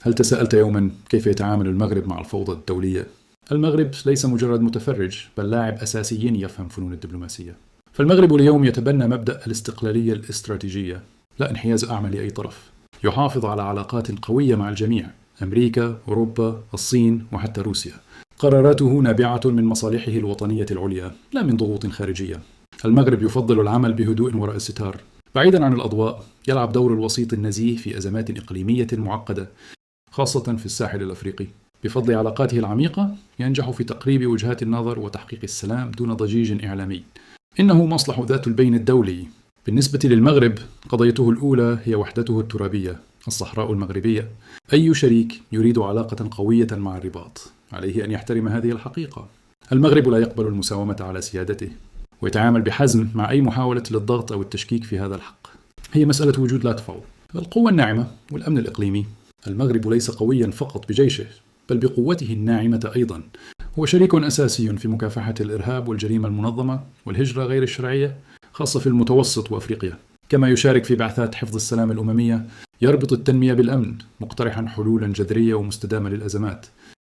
هل تساءلت يوما كيف يتعامل المغرب مع الفوضى الدولية؟ المغرب ليس مجرد متفرج، بل لاعب أساسي يفهم فنون الدبلوماسية. فالمغرب اليوم يتبنى مبدأ الاستقلالية الاستراتيجية، لا انحياز أعمى لأي طرف. يحافظ على علاقات قوية مع الجميع: أمريكا، أوروبا، الصين وحتى روسيا. قراراته نابعة من مصالحه الوطنية العليا، لا من ضغوط خارجية. المغرب يفضل العمل بهدوء وراء الستار، بعيدا عن الأضواء. يلعب دور الوسيط النزيه في أزمات إقليمية معقدة، خاصة في الساحل الأفريقي. بفضل علاقاته العميقة ينجح في تقريب وجهات النظر وتحقيق السلام دون ضجيج إعلامي. إنه مصلح ذات البين الدولي. بالنسبة للمغرب، قضيته الأولى هي وحدته الترابية، الصحراء المغربية. أي شريك يريد علاقة قوية مع الرباط عليه أن يحترم هذه الحقيقة. المغرب لا يقبل المساومة على سيادته، ويتعامل بحزم مع أي محاولة للضغط أو التشكيك في هذا الحق. هي مسألة وجود لا تفاوض. القوة الناعمة والأمن الإقليمي. المغرب ليس قويا فقط بجيشه، بل بقوته الناعمة أيضا. هو شريك أساسي في مكافحة الإرهاب والجريمة المنظمة والهجرة غير الشرعية، خاصة في المتوسط وأفريقيا. كما يشارك في بعثات حفظ السلام الأممية، يربط التنمية بالأمن، مقترحا حلولا جذرية ومستدامة للأزمات.